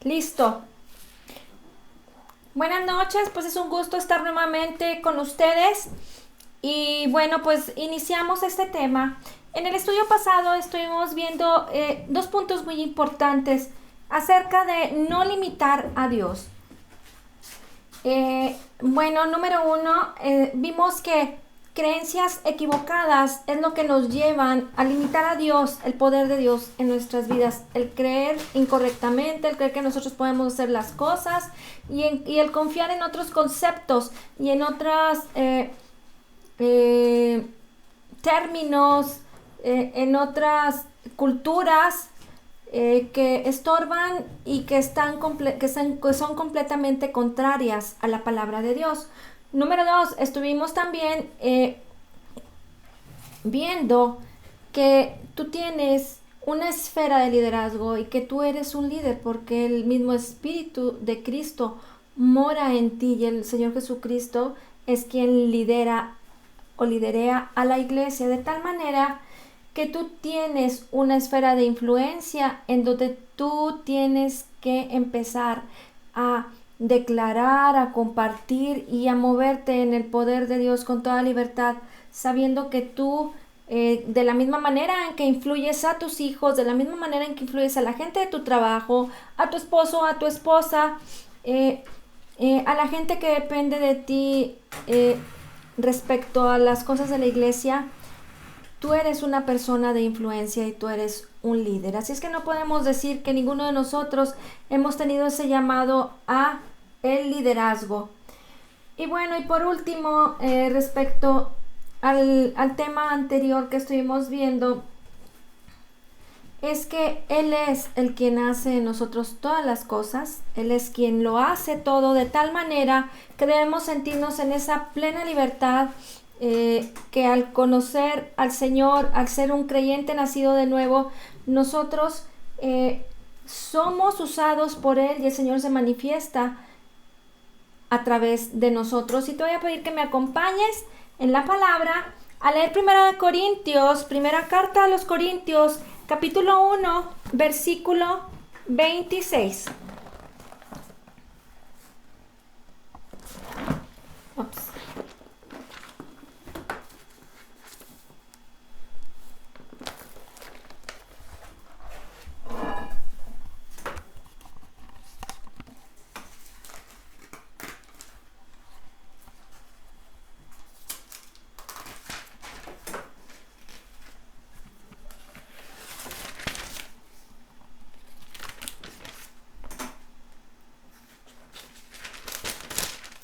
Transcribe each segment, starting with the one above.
Listo. Buenas noches, pues es un gusto estar nuevamente con ustedes. Y bueno, pues iniciamos este tema. En el estudio pasado estuvimos viendo dos puntos muy importantes acerca de no limitar a Dios. Bueno, número uno, vimos que creencias equivocadas es lo que nos llevan a limitar a Dios, el poder de Dios en nuestras vidas. El creer incorrectamente, el creer que nosotros podemos hacer las cosas y el confiar en otros conceptos y en otros términos, en otras culturas que estorban y que son completamente contrarias a la palabra de Dios. Número dos, estuvimos también viendo que tú tienes una esfera de liderazgo y que tú eres un líder porque el mismo Espíritu de Cristo mora en ti y el Señor Jesucristo es quien lidera o liderea a la iglesia de tal manera que tú tienes una esfera de influencia en donde tú tienes que empezar a declarar, a compartir y a moverte en el poder de Dios con toda libertad, sabiendo que tú, de la misma manera en que influyes a tus hijos, de la misma manera en que influyes a la gente de tu trabajo, a tu esposo, a tu esposa, a la gente que depende de ti respecto a las cosas de la iglesia, tú eres una persona de influencia y tú eres un líder. Así es que no podemos decir que ninguno de nosotros hemos tenido ese llamado a el liderazgo. Y bueno, y por último, respecto al tema anterior que estuvimos viendo, es que Él es el quien hace en nosotros todas las cosas. Él es quien lo hace todo de tal manera que debemos sentirnos en esa plena libertad que al conocer al Señor, al ser un creyente nacido de nuevo, nosotros somos usados por Él y el Señor se manifiesta a través de nosotros. Y te voy a pedir que me acompañes en la palabra a leer primera carta a los Corintios, capítulo 1, versículo 26. Ups.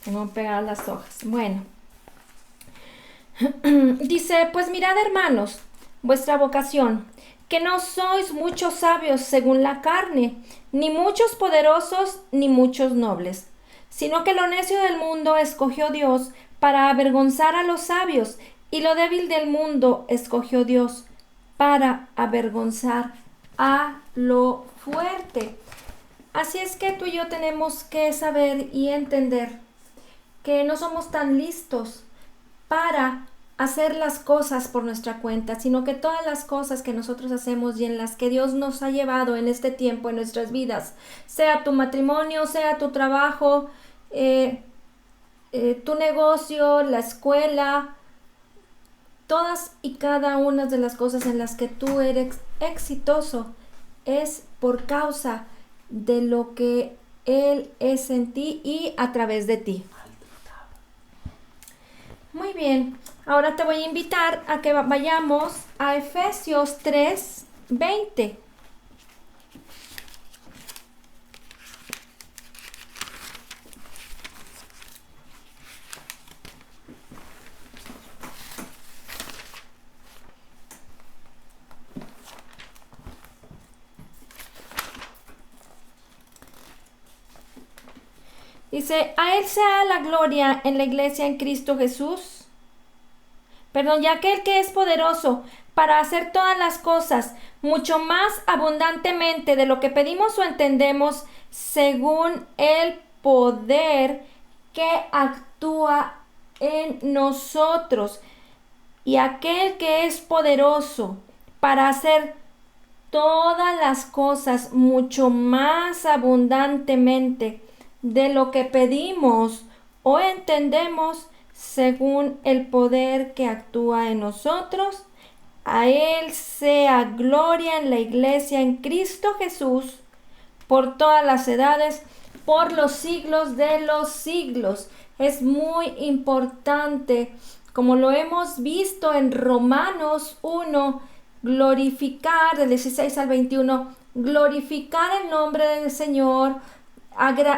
Tengo pegadas las hojas. Bueno, dice, pues mirad hermanos, vuestra vocación, que no sois muchos sabios según la carne, ni muchos poderosos, ni muchos nobles, sino que lo necio del mundo escogió Dios para avergonzar a los sabios, y lo débil del mundo escogió Dios para avergonzar a lo fuerte. Así es que tú y yo tenemos que saber y entender que no somos tan listos para hacer las cosas por nuestra cuenta, sino que todas las cosas que nosotros hacemos y en las que Dios nos ha llevado en este tiempo, en nuestras vidas, sea tu matrimonio, sea tu trabajo, tu negocio, la escuela, todas y cada una de las cosas en las que tú eres exitoso es por causa de lo que Él es en ti y a través de ti. Muy bien, ahora te voy a invitar a que vayamos a Efesios 3:20. Dice, a Él sea la gloria en la iglesia en Cristo Jesús. Perdón, ya aquel que es poderoso para hacer todas las cosas mucho más abundantemente de lo que pedimos o entendemos, según el poder que actúa en nosotros. Y aquel que es poderoso para hacer todas las cosas mucho más abundantemente de lo que pedimos o entendemos, según el poder que actúa en nosotros. A Él sea gloria en la Iglesia en Cristo Jesús, por todas las edades, por los siglos de los siglos. Es muy importante, como lo hemos visto en Romanos 1, glorificar, del 16 al 21, glorificar el nombre del Señor,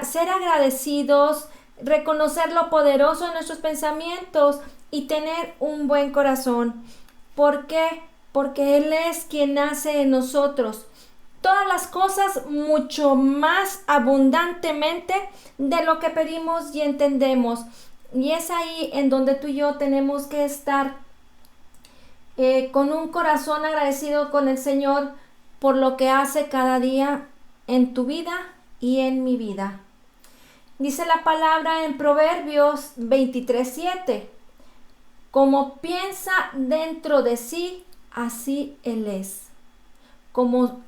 ser agradecidos, reconocer lo poderoso de nuestros pensamientos y tener un buen corazón. ¿Por qué? Porque Él es quien hace en nosotros todas las cosas mucho más abundantemente de lo que pedimos y entendemos. Y es ahí en donde tú y yo tenemos que estar con un corazón agradecido con el Señor por lo que hace cada día en tu vida y en mi vida. Dice la palabra en Proverbios 23:7, como piensa dentro de sí, así Él es. Como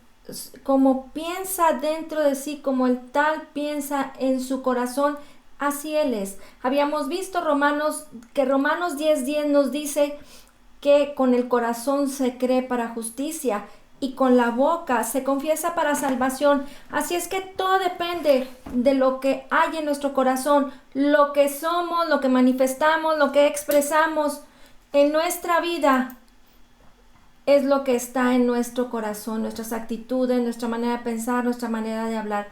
piensa dentro de sí, como el tal piensa en su corazón, así Él es. Habíamos visto Romanos 10:10 nos dice que con el corazón se cree para justicia y con la boca se confiesa para salvación. Así es que todo depende de lo que hay en nuestro corazón, lo que somos, lo que manifestamos, lo que expresamos en nuestra vida. Es lo que está en nuestro corazón, nuestras actitudes, nuestra manera de pensar, nuestra manera de hablar.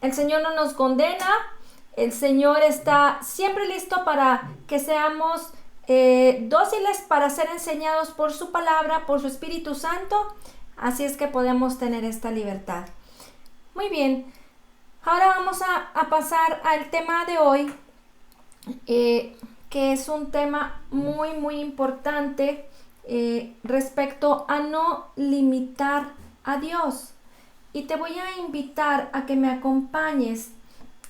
El Señor no nos condena, el Señor está siempre listo para que seamos dóciles para ser enseñados por su palabra, por su Espíritu Santo. Así es que podemos tener esta libertad. Muy bien, ahora vamos a pasar al tema de hoy, que es un tema muy importante respecto a no limitar a Dios. Y te voy a invitar a que me acompañes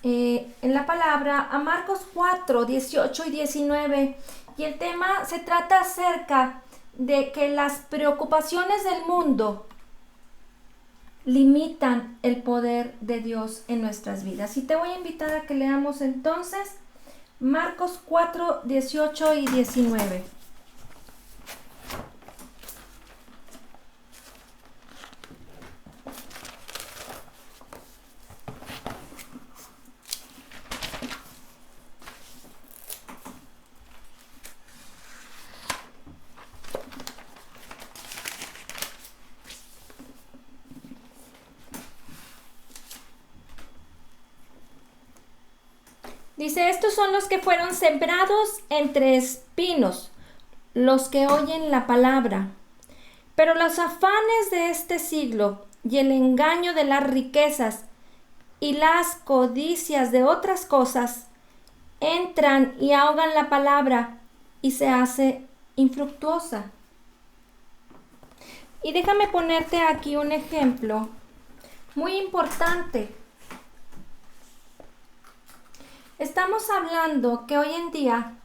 en la palabra a Marcos 4, 18 y 19. Y el tema se trata acerca de que las preocupaciones del mundo limitan el poder de Dios en nuestras vidas. Y te voy a invitar a que leamos entonces Marcos 4, 18 y 19. Dice, estos son los que fueron sembrados entre espinos, los que oyen la palabra. Pero los afanes de este siglo y el engaño de las riquezas y las codicias de otras cosas entran y ahogan la palabra y se hace infructuosa. Y déjame ponerte aquí un ejemplo muy importante. Estamos hablando que hoy en día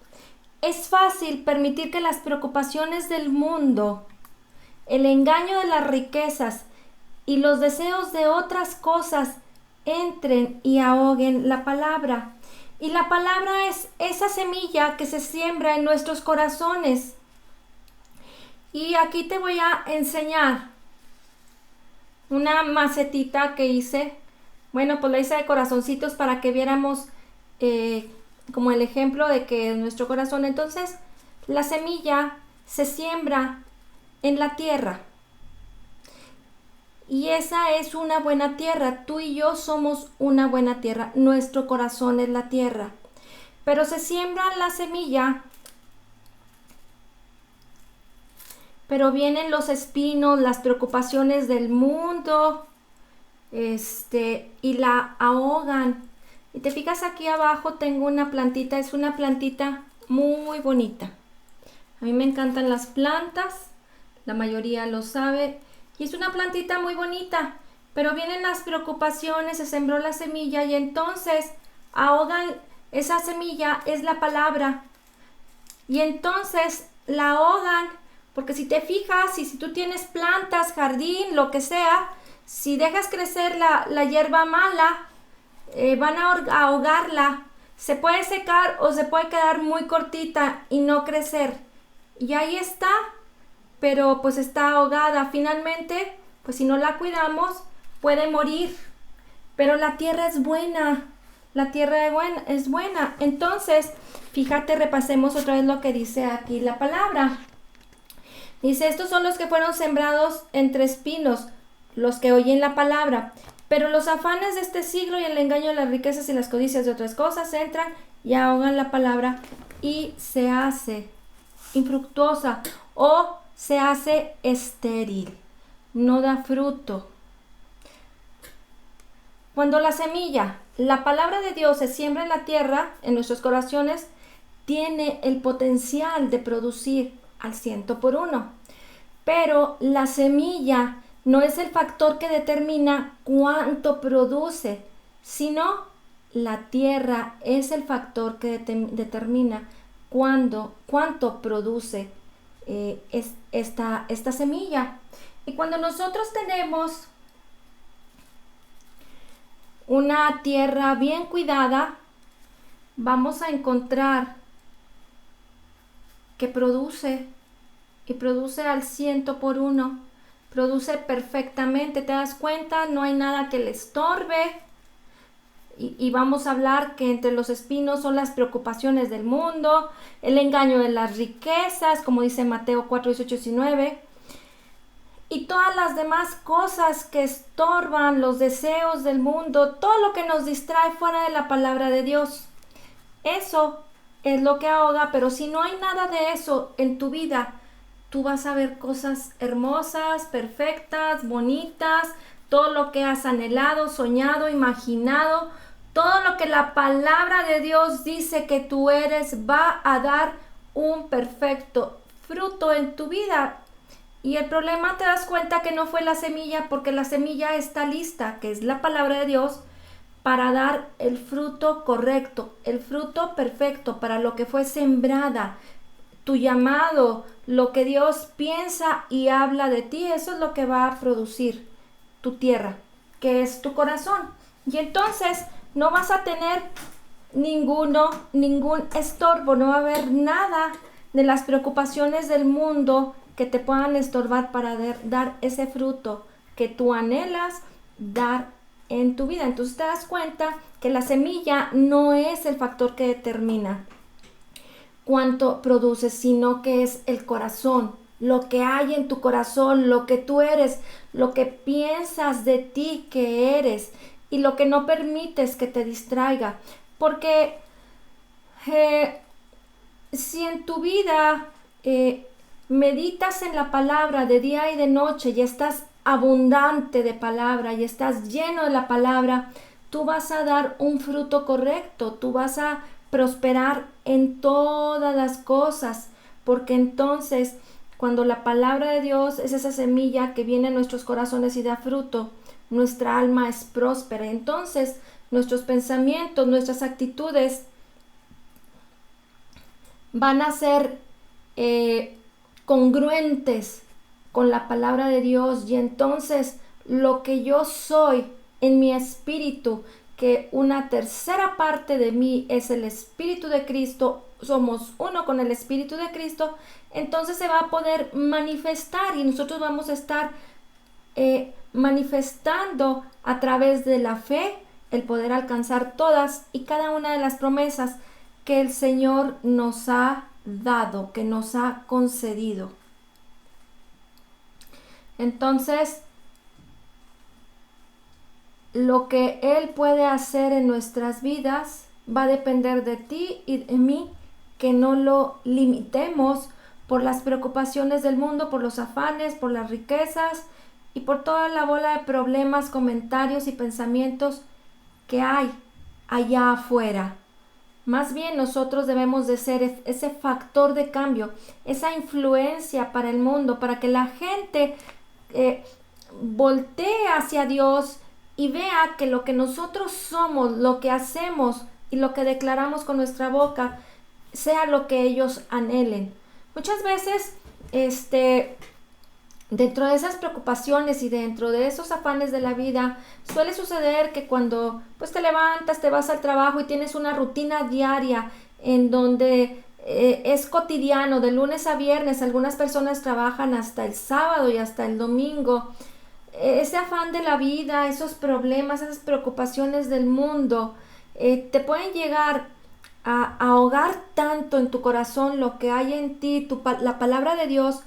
es fácil permitir que las preocupaciones del mundo, el engaño de las riquezas y los deseos de otras cosas entren y ahoguen la palabra. Y la palabra es esa semilla que se siembra en nuestros corazones. Y aquí te voy a enseñar una macetita que hice. Bueno, pues la hice de corazoncitos para que viéramos como el ejemplo de que en nuestro corazón, entonces la semilla se siembra en la tierra y esa es una buena tierra. Tú y yo somos una buena tierra, nuestro corazón es la tierra, pero se siembra la semilla, pero vienen los espinos, las preocupaciones del mundo, y la ahogan. Y te fijas, aquí abajo tengo una plantita, es una plantita muy bonita. A mí me encantan las plantas, la mayoría lo sabe, y es una plantita muy bonita, pero vienen las preocupaciones, se sembró la semilla y entonces ahogan esa semilla, es la palabra, y entonces la ahogan Porque si te fijas y si tú tienes plantas, jardín, lo que sea, si dejas crecer la hierba mala, van a ahogarla. Se puede secar o se puede quedar muy cortita y no crecer. Y ahí está, pero pues está ahogada. Finalmente, pues si no la cuidamos, puede morir. Pero la tierra es buena. La tierra es buena. Entonces, fíjate, repasemos otra vez lo que dice aquí la palabra. Dice, estos son los que fueron sembrados entre espinos, los que oyen la palabra. Pero los afanes de este siglo y el engaño de las riquezas y las codicias de otras cosas entran y ahogan la palabra y se hace infructuosa o se hace estéril. No da fruto. Cuando la semilla, la palabra de Dios, se siembra en la tierra, en nuestros corazones, tiene el potencial de producir al 100%. Pero la semilla no es el factor que determina cuánto produce, sino la tierra es el factor que determina cuánto produce esta semilla. Y cuando nosotros tenemos una tierra bien cuidada, vamos a encontrar que produce y produce al 100%, produce perfectamente. ¿Te das cuenta? No hay nada que le estorbe. Y vamos a hablar que entre los espinos son las preocupaciones del mundo, el engaño de las riquezas, como dice Mateo 4, 18, 19, y todas las demás cosas que estorban los deseos del mundo, todo lo que nos distrae fuera de la palabra de Dios. Eso es lo que ahoga, pero si no hay nada de eso en tu vida, tú vas a ver cosas hermosas, perfectas, bonitas, todo lo que has anhelado, soñado, imaginado, todo lo que la palabra de Dios dice que tú eres, va a dar un perfecto fruto en tu vida. Y el problema, te das cuenta que no fue la semilla, porque la semilla está lista, que es la palabra de Dios, para dar el fruto correcto, el fruto perfecto para lo que fue sembrada. Tu llamado, lo que Dios piensa y habla de ti, eso es lo que va a producir tu tierra, que es tu corazón. Y entonces no vas a tener ningún estorbo, no va a haber nada de las preocupaciones del mundo que te puedan estorbar para dar ese fruto que tú anhelas dar en tu vida. Entonces te das cuenta que la semilla no es el factor que determina cuánto produces, sino que es el corazón, lo que hay en tu corazón, lo que tú eres, lo que piensas de ti que eres y lo que no permites que te distraiga. Porque si en tu vida meditas en la palabra de día y de noche y estás abundante de palabra y estás lleno de la palabra, tú vas a dar un fruto correcto, tú vas a prosperar en todas las cosas, porque entonces cuando la palabra de Dios es esa semilla que viene en nuestros corazones y da fruto, nuestra alma es próspera. Entonces nuestros pensamientos, nuestras actitudes van a ser congruentes con la palabra de Dios, y entonces lo que yo soy en mi espíritu, que una tercera parte de mí es el Espíritu de Cristo, somos uno con el Espíritu de Cristo, entonces se va a poder manifestar y nosotros vamos a estar manifestando a través de la fe el poder alcanzar todas y cada una de las promesas que el Señor nos ha dado, que nos ha concedido. Entonces, lo que Él puede hacer en nuestras vidas va a depender de ti y de mí, que no lo limitemos por las preocupaciones del mundo, por los afanes, por las riquezas y por toda la bola de problemas, comentarios y pensamientos que hay allá afuera. Más bien nosotros debemos de ser ese factor de cambio, esa influencia para el mundo, para que la gente voltee hacia Dios y vea que lo que nosotros somos, lo que hacemos y lo que declaramos con nuestra boca, sea lo que ellos anhelen. Muchas veces dentro de esas preocupaciones y dentro de esos afanes de la vida, suele suceder que cuando pues te levantas, te vas al trabajo y tienes una rutina diaria en donde es cotidiano, de lunes a viernes, algunas personas trabajan hasta el sábado y hasta el domingo. Ese afán de la vida, esos problemas, esas preocupaciones del mundo, te pueden llegar a ahogar tanto en tu corazón lo que hay en ti, la palabra de Dios,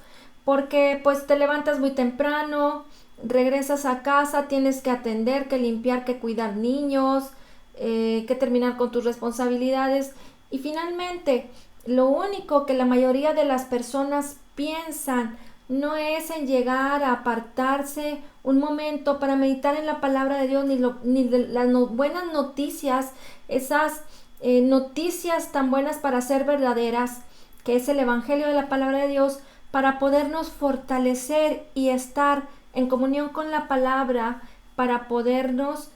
porque pues te levantas muy temprano, regresas a casa, tienes que atender, que limpiar, que cuidar niños, que terminar con tus responsabilidades y finalmente lo único que la mayoría de las personas piensan no es en llegar a apartarse un momento para meditar en la palabra de Dios, ni de las buenas noticias, esas noticias tan buenas para ser verdaderas, que es el Evangelio de la palabra de Dios, para podernos fortalecer y estar en comunión con la palabra, para podernos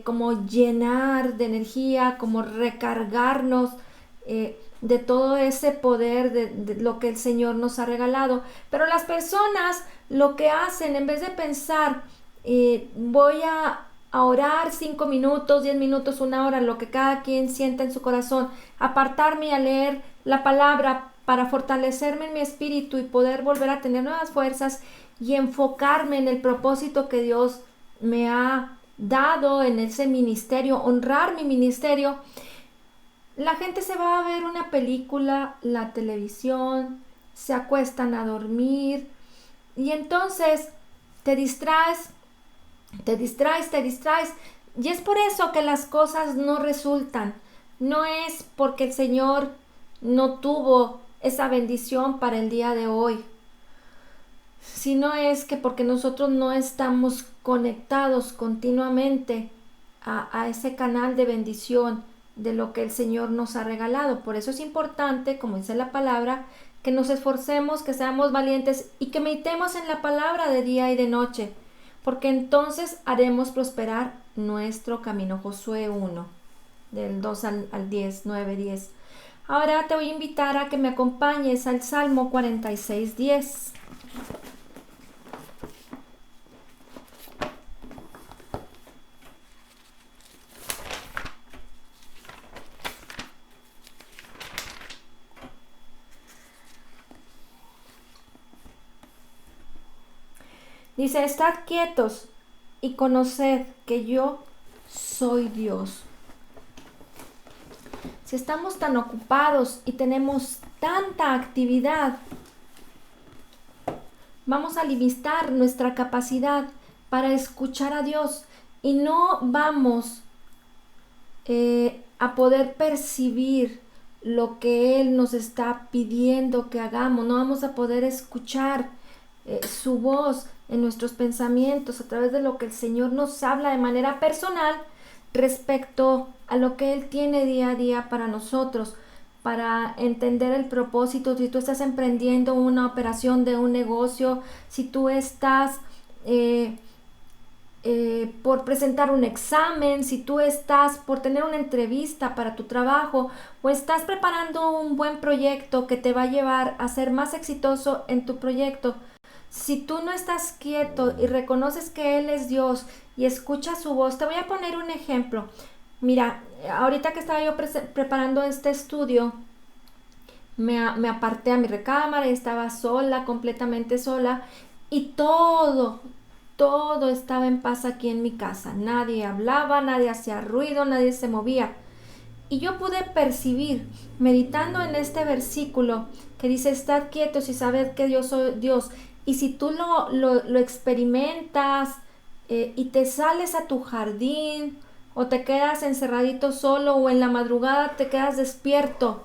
como llenar de energía, como recargarnos de todo ese poder de lo que el Señor nos ha regalado. Pero las personas lo que hacen, en vez de pensar, voy a orar 5 minutos, 10 minutos, 1 hora, lo que cada quien sienta en su corazón, apartarme y a leer la palabra para fortalecerme en mi espíritu y poder volver a tener nuevas fuerzas y enfocarme en el propósito que Dios me ha dado en ese ministerio, honrar mi ministerio. La gente se va a ver una película, la televisión, se acuestan a dormir y entonces te distraes, te distraes, te distraes. Y es por eso que las cosas no resultan. No es porque el Señor no tuvo esa bendición para el día de hoy, sino es que porque nosotros no estamos conectados continuamente a ese canal de bendición de lo que el Señor nos ha regalado. Por eso es importante, como dice la palabra, que nos esforcemos, que seamos valientes y que meditemos en la palabra de día y de noche, porque entonces haremos prosperar nuestro camino. Josué 1, del 2 al 10, 9, 10. Ahora te voy a invitar a que me acompañes al Salmo 46, 10. Dice, estad quietos y conoced que yo soy Dios. Si estamos tan ocupados y tenemos tanta actividad, vamos a limitar nuestra capacidad para escuchar a Dios y no vamos a poder percibir lo que Él nos está pidiendo que hagamos. No vamos a poder escuchar su voz en nuestros pensamientos a través de lo que el Señor nos habla de manera personal respecto a lo que Él tiene día a día para nosotros, para entender el propósito. Si tú estás emprendiendo una operación de un negocio, si tú estás por presentar un examen, si tú estás por tener una entrevista para tu trabajo o estás preparando un buen proyecto que te va a llevar a ser más exitoso en tu proyecto, si tú no estás quieto y reconoces que Él es Dios y escuchas su voz, te voy a poner un ejemplo. Mira, ahorita que estaba yo preparando este estudio, me aparté a mi recámara y estaba sola, completamente sola, y todo estaba en paz aquí en mi casa. Nadie hablaba, nadie hacía ruido, nadie se movía. Y yo pude percibir, meditando en este versículo que dice, estad quietos y sabed que yo soy Dios. Y si tú lo experimentas y te sales a tu jardín o te quedas encerradito solo o en la madrugada te quedas despierto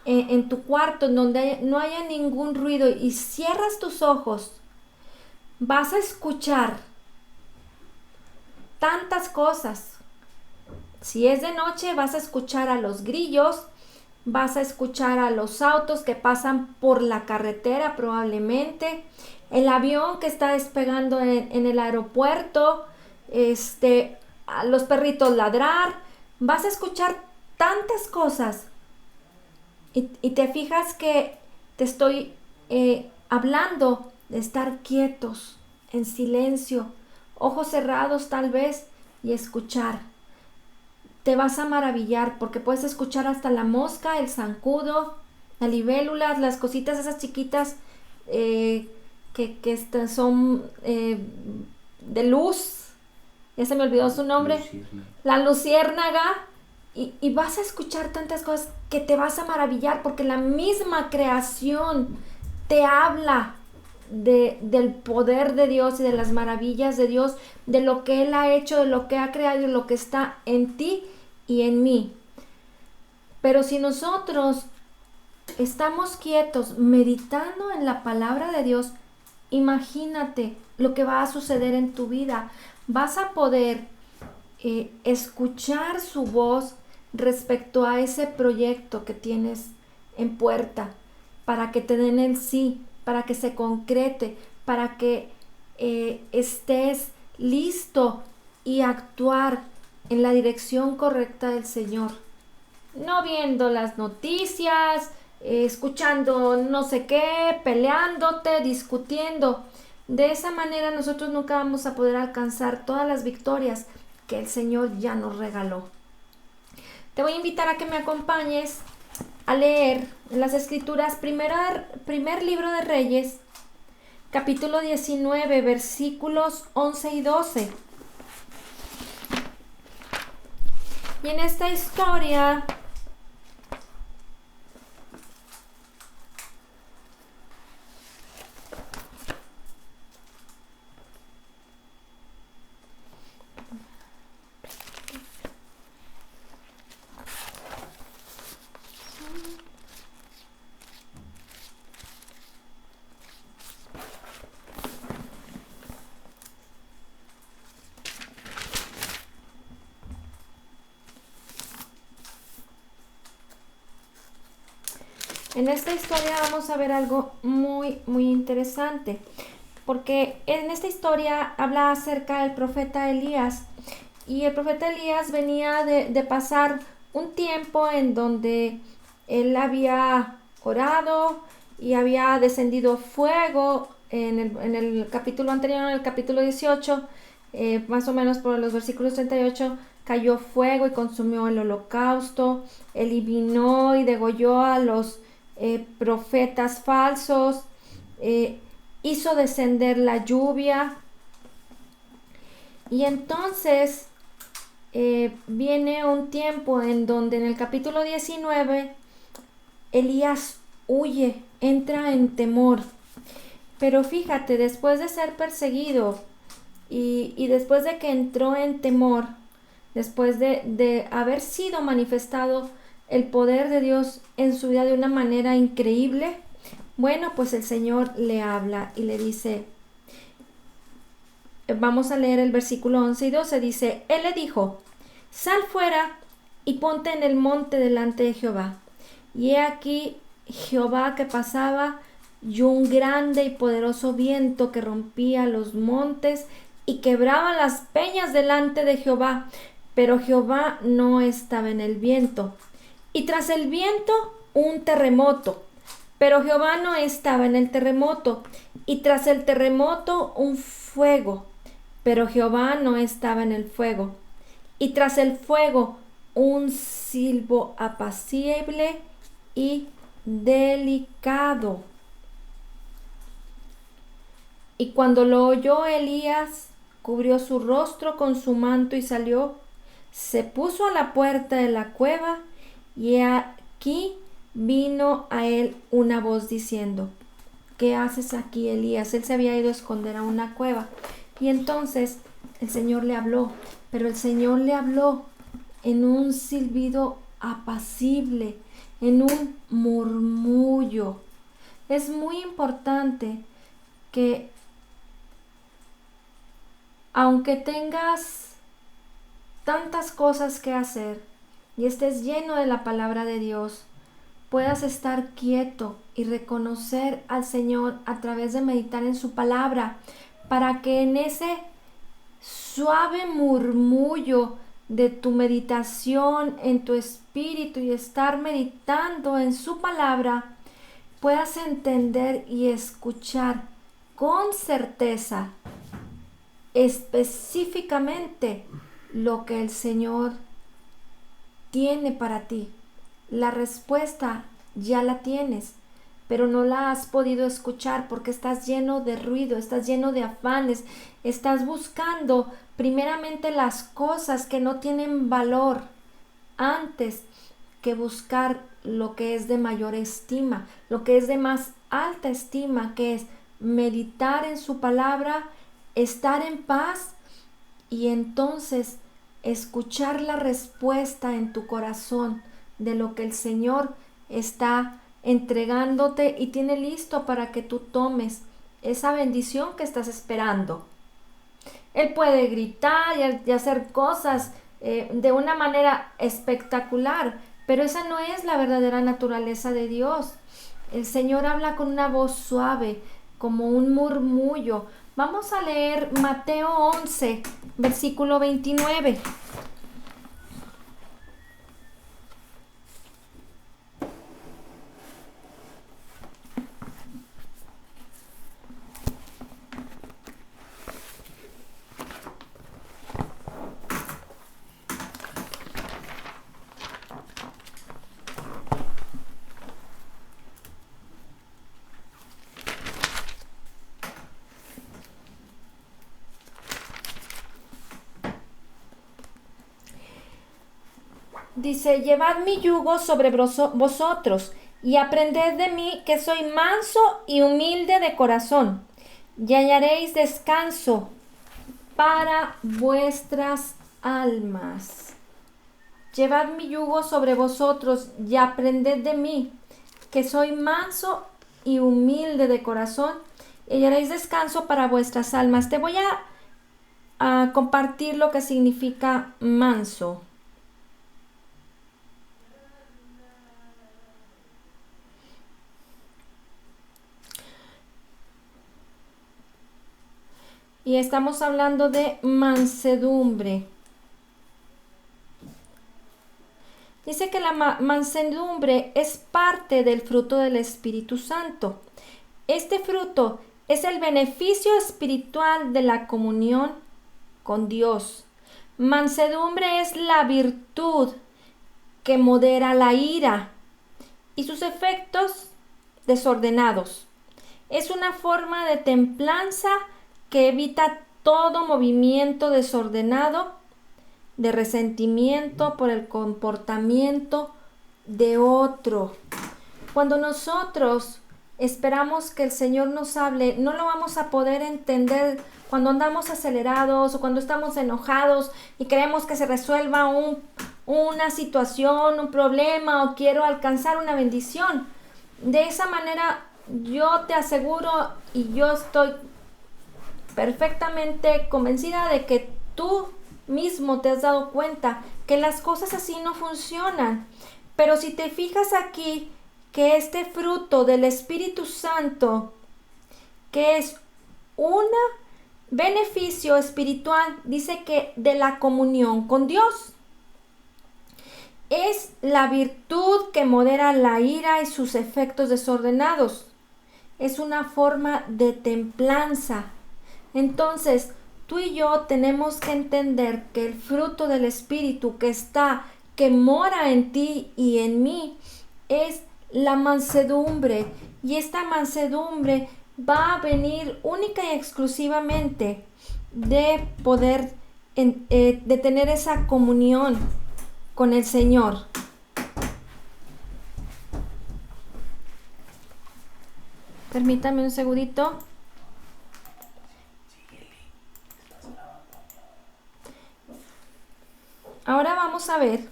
en tu cuarto en donde no haya ningún ruido y cierras tus ojos, vas a escuchar tantas cosas. Si es de noche, vas a escuchar a los grillos, vas a escuchar a los autos que pasan por la carretera probablemente, el avión que está despegando en el aeropuerto, a los perritos ladrar. Vas a escuchar tantas cosas y te fijas que te estoy hablando de estar quietos, en silencio, ojos cerrados tal vez, y escuchar. Te vas a maravillar porque puedes escuchar hasta la mosca, el zancudo, las libélulas, las cositas esas chiquitas que son de luz. Ya se me olvidó su nombre. Luciérnaga. La luciérnaga. Y vas a escuchar tantas cosas que te vas a maravillar porque la misma creación te habla del poder de Dios y de las maravillas de Dios, de lo que Él ha hecho, de lo que ha creado y de lo que está en ti y en mí. Pero si nosotros estamos quietos meditando en la palabra de Dios, imagínate lo que va a suceder en tu vida. Vas a poder escuchar su voz respecto a ese proyecto que tienes en puerta, para que te den el sí, para que se concrete, para que estés listo y actuar en la dirección correcta del Señor. No viendo las noticias, escuchando no sé qué, peleándote, discutiendo. De esa manera nosotros nunca vamos a poder alcanzar todas las victorias que el Señor ya nos regaló. Te voy a invitar a que me acompañes a leer en las Escrituras, primer libro de Reyes, capítulo 19, versículos 11 y 12. Y en esta historia vamos a ver algo muy, muy interesante, porque en esta historia habla acerca del profeta Elías, y el profeta Elías venía de pasar un tiempo en donde él había orado y había descendido fuego en el capítulo anterior, en el capítulo 18, más o menos por los versículos 38, cayó fuego y consumió el holocausto, eliminó y degolló a los profetas falsos, hizo descender la lluvia. Y entonces viene un tiempo en donde en el capítulo 19 Elías huye, entra en temor. Pero fíjate, después de ser perseguido y después de que entró en temor, después de haber sido manifestado el poder de Dios en su vida de una manera increíble, bueno, pues el Señor le habla y le dice, vamos a leer el versículo 11 y 12, dice, Él le dijo, sal fuera y ponte en el monte delante de Jehová. Y he aquí Jehová que pasaba, y un grande y poderoso viento que rompía los montes y quebraba las peñas delante de Jehová, pero Jehová no estaba en el viento. Y tras el viento un terremoto, pero Jehová no estaba en el terremoto. Y tras el terremoto un fuego, pero Jehová no estaba en el fuego. Y tras el fuego un silbo apacible y delicado. Y cuando lo oyó Elías, cubrió su rostro con su manto y salió, se puso a la puerta de la cueva, y aquí vino a él una voz diciendo, ¿qué haces aquí, Elías? Él se había ido a esconder a una cueva. Y entonces el Señor le habló, pero el Señor le habló en un silbido apacible, en un murmullo. Es muy importante que aunque tengas tantas cosas que hacer y estés lleno de la palabra de Dios, puedas estar quieto y reconocer al Señor a través de meditar en su palabra, para que en ese suave murmullo de tu meditación en tu espíritu y estar meditando en su palabra, puedas entender y escuchar con certeza específicamente lo que el Señor tiene para ti. La respuesta ya la tienes, pero no la has podido escuchar porque estás lleno de ruido, estás lleno de afanes, estás buscando primeramente las cosas que no tienen valor antes que buscar lo que es de mayor estima, lo que es de más alta estima, que es meditar en su palabra, estar en paz y entonces escuchar la respuesta en tu corazón de lo que el Señor está entregándote y tiene listo para que tú tomes esa bendición que estás esperando. Él puede gritar y hacer cosas de una manera espectacular, pero esa no es la verdadera naturaleza de Dios. El Señor habla con una voz suave, como un murmullo. Vamos a leer Mateo 11, versículo 29. Dice, llevad mi yugo sobre vosotros y aprended de mí que soy manso y humilde de corazón, y hallaréis descanso para vuestras almas. Llevad mi yugo sobre vosotros y aprended de mí que soy manso y humilde de corazón, y hallaréis descanso para vuestras almas. Te voy a compartir lo que significa manso. Y estamos hablando de mansedumbre. Dice que la mansedumbre es parte del fruto del Espíritu Santo. Este fruto es el beneficio espiritual de la comunión con Dios. Mansedumbre es la virtud que modera la ira y sus efectos desordenados. Es una forma de templanza que evita todo movimiento desordenado de resentimiento por el comportamiento de otro. Cuando nosotros esperamos que el Señor nos hable, no lo vamos a poder entender cuando andamos acelerados o cuando estamos enojados y queremos que se resuelva una situación, un problema o quiero alcanzar una bendición. De esa manera yo te aseguro y yo estoy perfectamente convencida de que tú mismo te has dado cuenta que las cosas así no funcionan. Pero si te fijas aquí que este fruto del Espíritu Santo, que es un beneficio espiritual, dice que de la comunión con Dios, es la virtud que modera la ira y sus efectos desordenados. Es una forma de templanza. Entonces, tú y yo tenemos que entender que el fruto del Espíritu que mora en ti y en mí, es la mansedumbre. Y esta mansedumbre va a venir única y exclusivamente de poder, de tener esa comunión con el Señor. Permítame un segundito. Ahora vamos a ver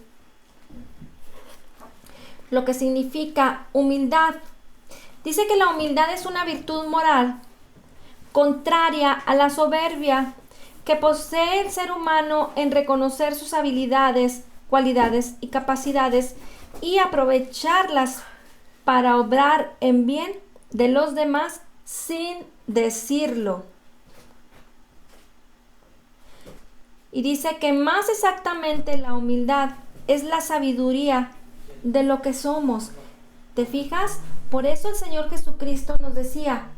lo que significa humildad. Dice que la humildad es una virtud moral contraria a la soberbia que posee el ser humano en reconocer sus habilidades, cualidades y capacidades y aprovecharlas para obrar en bien de los demás sin decirlo. Y dice que más exactamente la humildad es la sabiduría de lo que somos. ¿Te fijas? Por eso el Señor Jesucristo nos decía,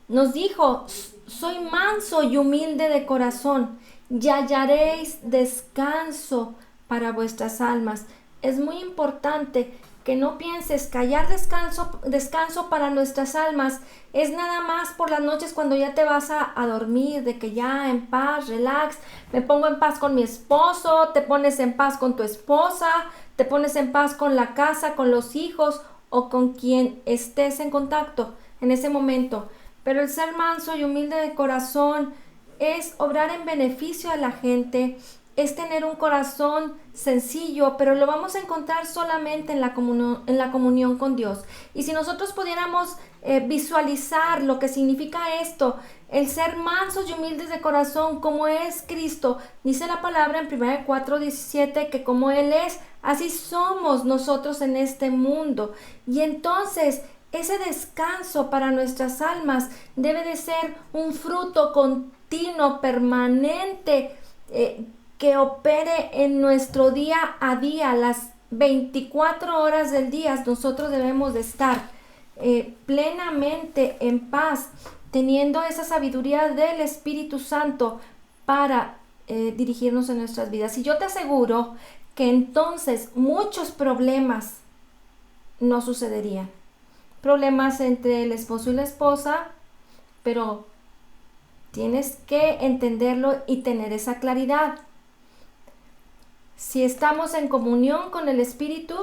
nos dijo, soy manso y humilde de corazón, y hallaréis descanso para vuestras almas. Es muy importante que no pienses que hallar descanso para nuestras almas es nada más por las noches cuando ya te vas a dormir, de que ya en paz, relax, me pongo en paz con mi esposo, te pones en paz con tu esposa, te pones en paz con la casa, con los hijos o con quien estés en contacto en ese momento. Pero el ser manso y humilde de corazón es obrar en beneficio a la gente, es tener un corazón sencillo, pero lo vamos a encontrar solamente en la comunión con Dios. Y si nosotros pudiéramos visualizar lo que significa esto, el ser mansos y humildes de corazón como es Cristo, dice la palabra en 1 4:17 que como Él es, así somos nosotros en este mundo. Y entonces ese descanso para nuestras almas debe de ser un fruto continuo, permanente, que opere en nuestro día a día, las 24 horas del día. Nosotros debemos de estar plenamente en paz, teniendo esa sabiduría del Espíritu Santo para dirigirnos en nuestras vidas. Y yo te aseguro que entonces muchos problemas no sucederían. Problemas entre el esposo y la esposa, pero tienes que entenderlo y tener esa claridad. Si estamos en comunión con el Espíritu,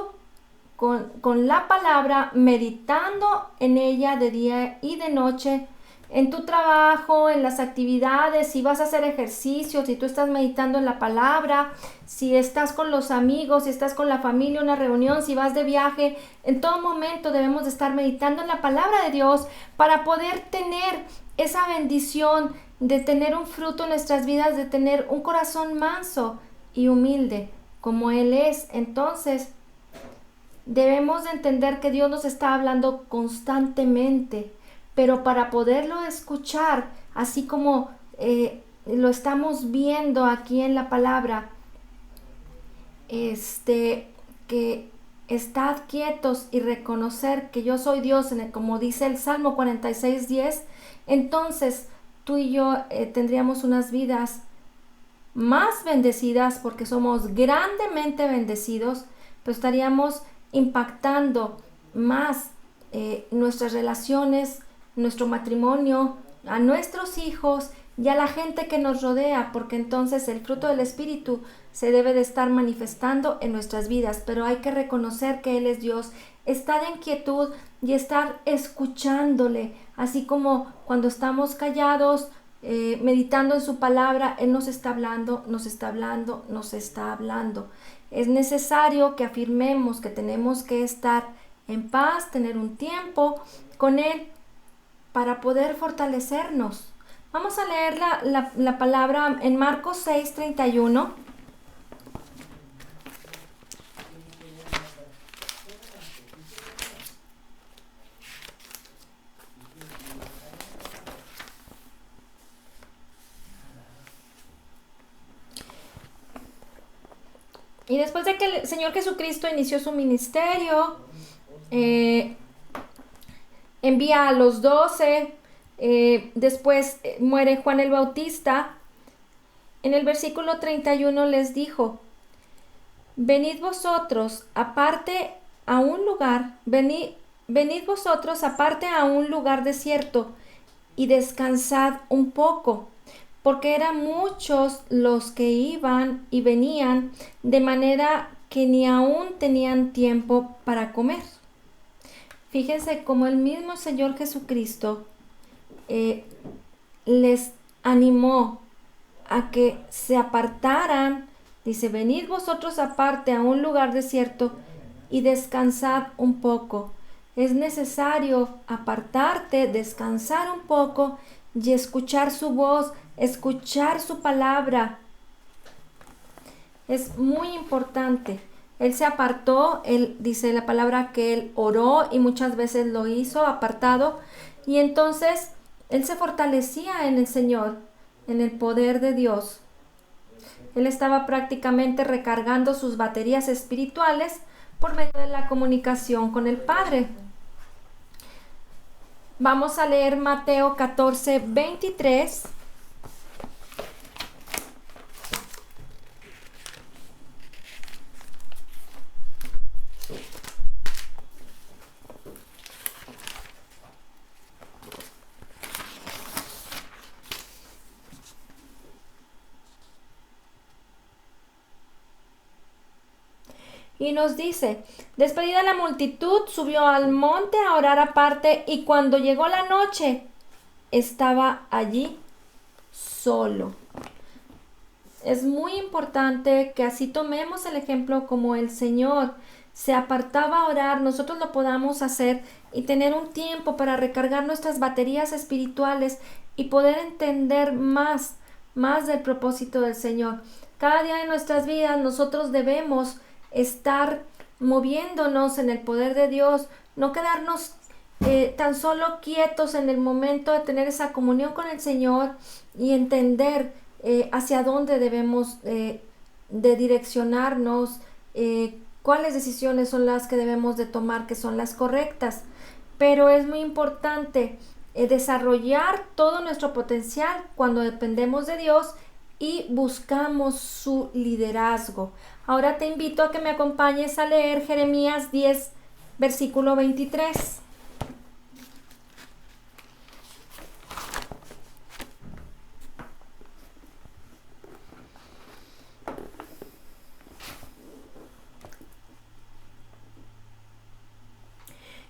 con la palabra, meditando en ella de día y de noche, en tu trabajo, en las actividades, si vas a hacer ejercicio, si tú estás meditando en la palabra, si estás con los amigos, si estás con la familia, una reunión, si vas de viaje, en todo momento debemos de estar meditando en la palabra de Dios para poder tener esa bendición de tener un fruto en nuestras vidas, de tener un corazón manso y humilde como Él es. Entonces debemos de entender que Dios nos está hablando constantemente, pero para poderlo escuchar, así como lo estamos viendo aquí en la palabra, que estad quietos y reconocer que yo soy Dios, como dice el Salmo 46:10, entonces tú y yo tendríamos unas vidas más bendecidas porque somos grandemente bendecidos, pero estaríamos impactando más nuestras relaciones, nuestro matrimonio, a nuestros hijos y a la gente que nos rodea, porque entonces el fruto del Espíritu se debe de estar manifestando en nuestras vidas. Pero hay que reconocer que Él es Dios, estar en quietud y estar escuchándole, así como cuando estamos callados, meditando en su palabra, Él nos está hablando, nos está hablando, nos está hablando. Es necesario que afirmemos que tenemos que estar en paz, tener un tiempo con Él para poder fortalecernos. Vamos a leer la palabra en Marcos 6:31. Y después de que el Señor Jesucristo inició su ministerio, envía a los 12, después muere Juan el Bautista. En el versículo 31 les dijo: venid vosotros aparte a un lugar, venid vosotros aparte a un lugar desierto y descansad un poco, porque eran muchos los que iban y venían, de manera que ni aún tenían tiempo para comer. Fíjense cómo el mismo Señor Jesucristo les animó a que se apartaran. Dice: venid vosotros aparte a un lugar desierto y descansad un poco. Es necesario apartarte, descansar un poco y escuchar su voz, escuchar su palabra. Es muy importante. Él se apartó, él dice la palabra que él oró y muchas veces lo hizo apartado, y entonces él se fortalecía en el Señor, en el poder de Dios. Él estaba prácticamente recargando sus baterías espirituales por medio de la comunicación con el Padre. Vamos a leer Mateo 14:23. Y nos dice, despedida la multitud, subió al monte a orar aparte, y cuando llegó la noche, estaba allí solo. Es muy importante que así tomemos el ejemplo como el Señor se apartaba a orar, nosotros lo podamos hacer y tener un tiempo para recargar nuestras baterías espirituales y poder entender más del propósito del Señor. Cada día de nuestras vidas nosotros debemos estar moviéndonos en el poder de Dios, no quedarnos tan solo quietos en el momento de tener esa comunión con el Señor y entender hacia dónde debemos de direccionarnos, cuáles decisiones son las que debemos de tomar, que son las correctas. Pero es muy importante desarrollar todo nuestro potencial cuando dependemos de Dios y buscamos su liderazgo. Ahora te invito a que me acompañes a leer Jeremías 10, versículo 23.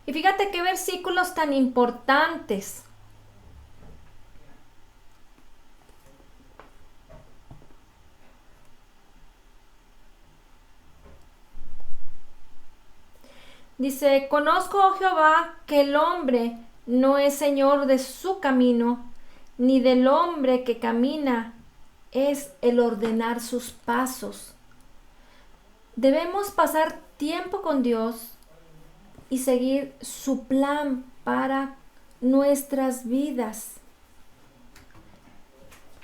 Y fíjate qué versículos tan importantes. Dice, conozco, oh Jehová, que el hombre no es señor de su camino, ni del hombre que camina es el ordenar sus pasos. Debemos pasar tiempo con Dios y seguir su plan para nuestras vidas.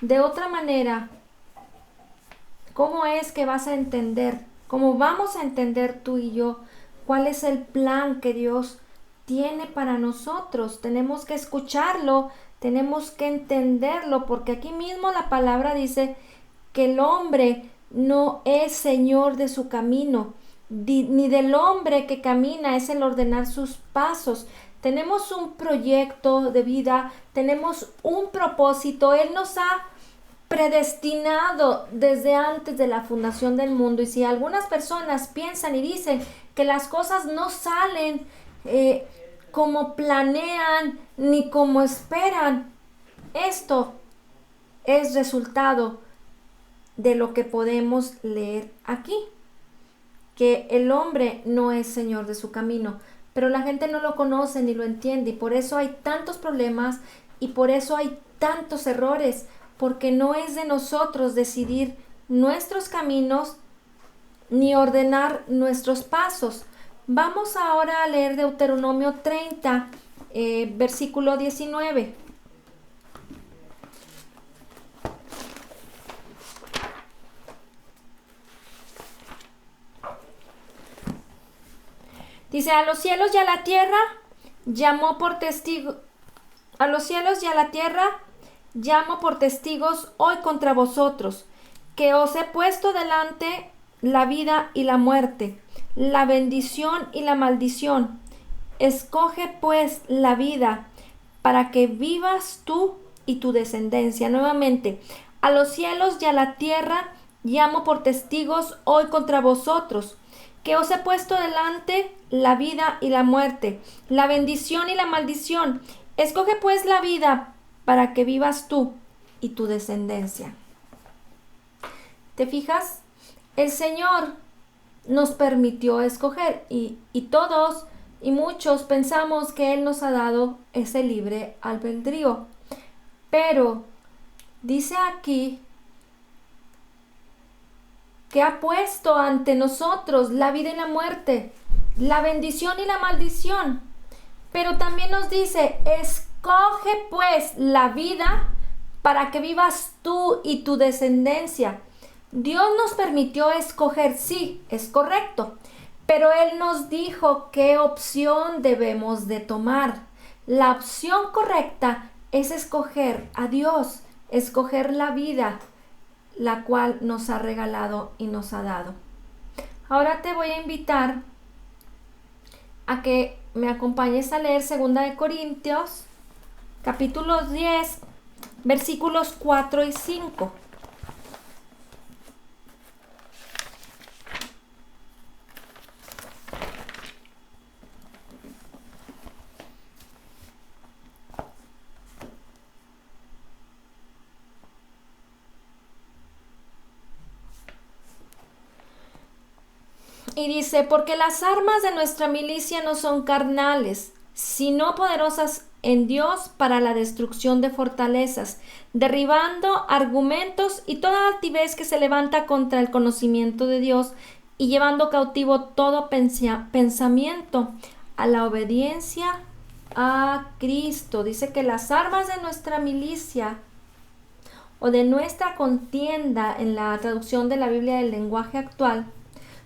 De otra manera, ¿cómo es que vas a entender? ¿Cómo vamos a entender tú y yo cuál es el plan que Dios tiene para nosotros? Tenemos que escucharlo, tenemos que entenderlo, porque aquí mismo la palabra dice que el hombre no es señor de su camino, ni del hombre que camina es el ordenar sus pasos. Tenemos un proyecto de vida, tenemos un propósito. Él nos ha predestinado desde antes de la fundación del mundo. Y si algunas personas piensan y dicen que las cosas no salen como planean ni como esperan, esto es resultado de lo que podemos leer aquí, que el hombre no es señor de su camino, pero la gente no lo conoce ni lo entiende, y por eso hay tantos problemas y por eso hay tantos errores, porque no es de nosotros decidir nuestros caminos ni ordenar nuestros pasos. Vamos ahora a leer Deuteronomio 30, versículo 19. Dice, a los cielos y a la tierra llamo por testigo, a los cielos y a la tierra llamo por testigos hoy contra vosotros, que os he puesto delante la vida y la muerte, la bendición y la maldición. Escoge pues la vida para que vivas tú y tu descendencia. Nuevamente, a los cielos y a la tierra llamo por testigos hoy contra vosotros, que os he puesto delante la vida y la muerte, la bendición y la maldición. Escoge pues la vida para que vivas tú y tu descendencia. ¿Te fijas? El Señor nos permitió escoger y todos y muchos pensamos que Él nos ha dado ese libre albedrío. Pero dice aquí que ha puesto ante nosotros la vida y la muerte, la bendición y la maldición. Pero también nos dice, escoge pues la vida para que vivas tú y tu descendencia. Dios nos permitió escoger, sí, es correcto, Pero Él nos dijo qué opción debemos de tomar. La opción correcta es escoger a Dios, escoger la vida, la cual nos ha regalado y nos ha dado. Ahora te voy a invitar a que me acompañes a leer 2 Corintios, capítulo 10, versículos 4 y 5. Y dice, porque las armas de nuestra milicia no son carnales, sino poderosas en Dios para la destrucción de fortalezas, derribando argumentos y toda altivez que se levanta contra el conocimiento de Dios y llevando cautivo todo pensamiento a la obediencia a Cristo. Dice que las armas de nuestra milicia o de nuestra contienda, en la traducción de la Biblia del lenguaje actual,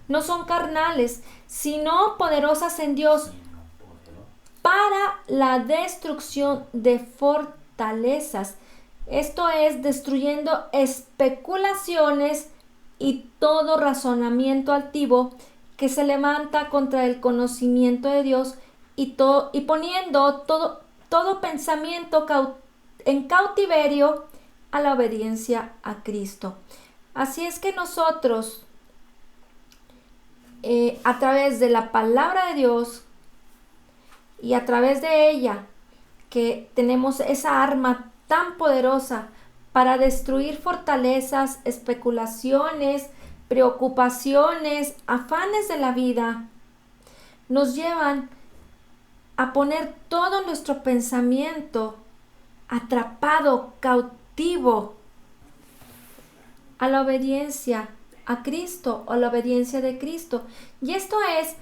no son carnales, sino poderosas en Dios para la destrucción de fortalezas. Esto es, destruyendo especulaciones y todo razonamiento altivo que se levanta contra el conocimiento de Dios y poniendo todo pensamiento en cautiverio a la obediencia a Cristo. Así es que nosotros, a través de la palabra de Dios y a través de ella, que tenemos esa arma tan poderosa para destruir fortalezas, especulaciones, preocupaciones, afanes de la vida, nos llevan a poner todo nuestro pensamiento atrapado, cautivo a la obediencia a Cristo o la obediencia de Cristo. Y esto es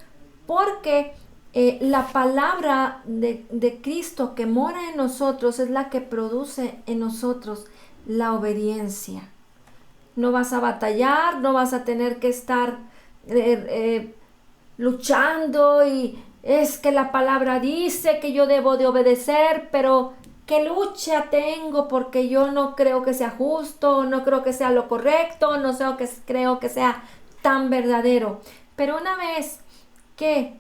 porque la palabra de Cristo que mora en nosotros es la que produce en nosotros la obediencia. No vas a batallar, no vas a tener que estar luchando y es que la palabra dice que yo debo de obedecer, pero ¿qué lucha tengo? Porque yo no creo que sea justo, no creo que sea lo correcto, no creo que sea tan verdadero. Pero una vez que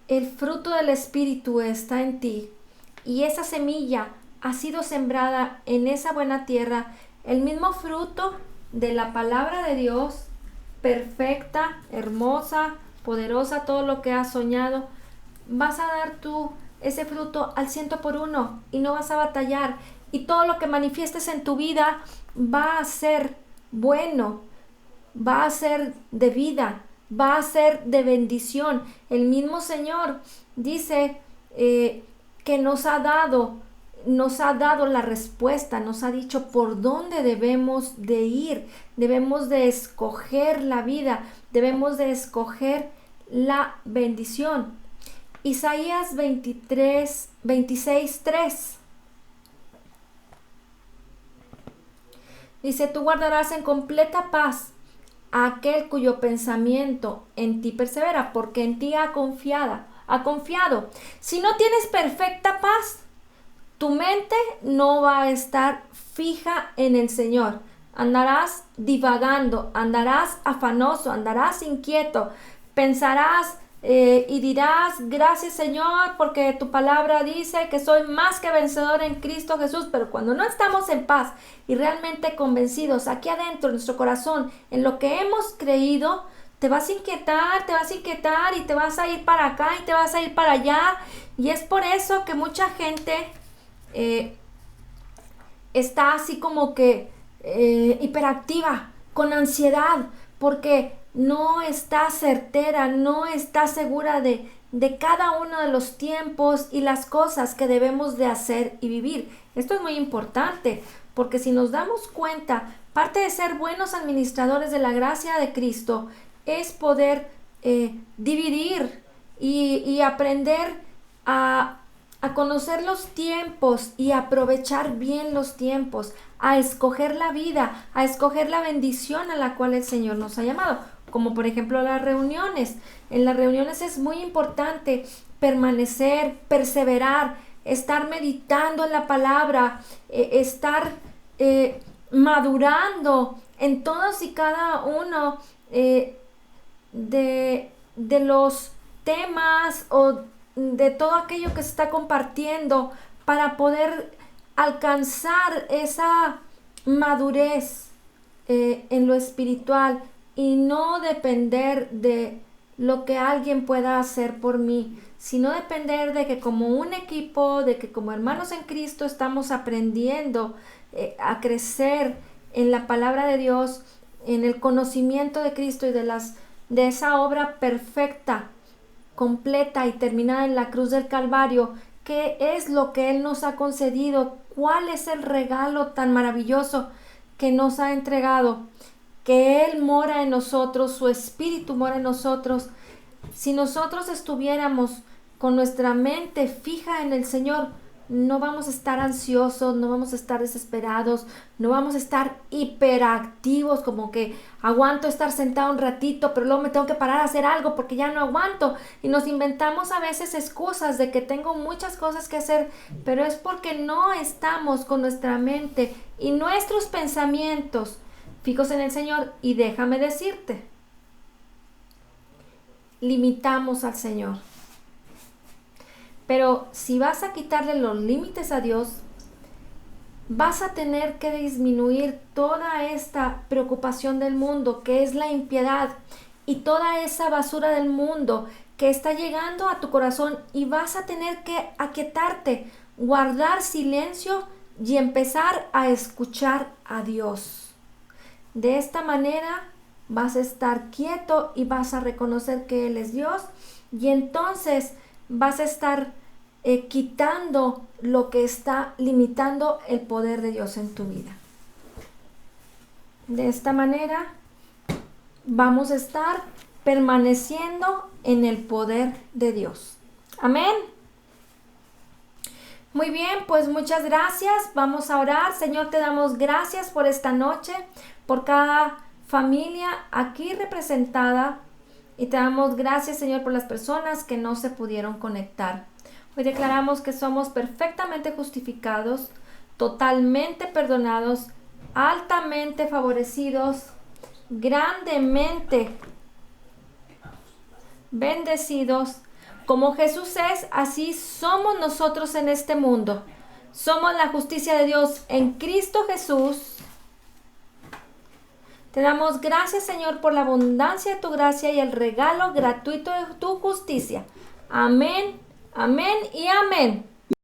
el fruto del Espíritu está en ti y esa semilla ha sido sembrada en esa buena tierra, el mismo fruto de la palabra de Dios, perfecta, hermosa, poderosa, todo lo que has soñado, vas a dar tú ese fruto al 100% y no vas a batallar, y todo lo que manifiestes en tu vida va a ser bueno, va a ser de vida, va a ser de bendición. El mismo Señor dice que nos ha dado la respuesta, nos ha dicho por dónde debemos de ir, debemos de escoger la vida, debemos de escoger la bendición. Isaías 26:3 dice, tú guardarás en completa paz a aquel cuyo pensamiento en ti persevera, porque en ti ha confiado. Si no tienes perfecta paz, tu mente no va a estar fija en el Señor. Andarás divagando, andarás afanoso, andarás inquieto, pensarás y dirás, gracias Señor, porque tu palabra dice que soy más que vencedor en Cristo Jesús. Pero cuando no estamos en paz y realmente convencidos aquí adentro, en nuestro corazón, en lo que hemos creído, te vas a inquietar y te vas a ir para acá y te vas a ir para allá. Y es por eso que mucha gente está así como que hiperactiva, con ansiedad, porque no está certera, no está segura de cada uno de los tiempos y las cosas que debemos de hacer y vivir. Esto es muy importante, porque si nos damos cuenta, parte de ser buenos administradores de la gracia de Cristo es poder dividir y aprender a conocer los tiempos y aprovechar bien los tiempos, a escoger la vida, a escoger la bendición a la cual el Señor nos ha llamado. como por ejemplo las reuniones. En las reuniones es muy importante permanecer, perseverar, estar meditando en la palabra, estar madurando en todos y cada uno de los temas o de todo aquello que se está compartiendo para poder alcanzar esa madurez en lo espiritual y no depender de lo que alguien pueda hacer por mí, sino depender de que como un equipo, de que como hermanos en Cristo estamos aprendiendo a crecer en la palabra de Dios, en el conocimiento de Cristo y de esa obra perfecta, completa y terminada en la cruz del Calvario. ¿Qué es lo que Él nos ha concedido? ¿Cuál es el regalo tan maravilloso que nos ha entregado? Que Él mora en nosotros, su Espíritu mora en nosotros. Si nosotros estuviéramos con nuestra mente fija en el Señor, no vamos a estar ansiosos, no vamos a estar desesperados, no vamos a estar hiperactivos, como que aguanto estar sentado un ratito, pero luego me tengo que parar a hacer algo porque ya no aguanto. Y nos inventamos a veces excusas de que tengo muchas cosas que hacer, pero es porque no estamos con nuestra mente y nuestros pensamientos fijos en el Señor. Y déjame decirte, limitamos al Señor. Pero si vas a quitarle los límites a Dios, vas a tener que disminuir toda esta preocupación del mundo, que es la impiedad, y toda esa basura del mundo que está llegando a tu corazón, y vas a tener que aquietarte, guardar silencio y empezar a escuchar a Dios. De esta manera vas a estar quieto y vas a reconocer que Él es Dios, y entonces vas a estar quitando lo que está limitando el poder de Dios en tu vida. De esta manera vamos a estar permaneciendo en el poder de Dios. Amén. Muy bien, pues muchas gracias. Vamos a orar. Señor, te damos gracias por esta noche, por cada familia aquí representada. Y te damos gracias, Señor, por las personas que no se pudieron conectar. Hoy declaramos que somos perfectamente justificados, totalmente perdonados, altamente favorecidos, grandemente bendecidos. Como Jesús es, así somos nosotros en este mundo. Somos la justicia de Dios en Cristo Jesús. Te damos gracias, Señor, por la abundancia de tu gracia y el regalo gratuito de tu justicia. Amén, amén y amén.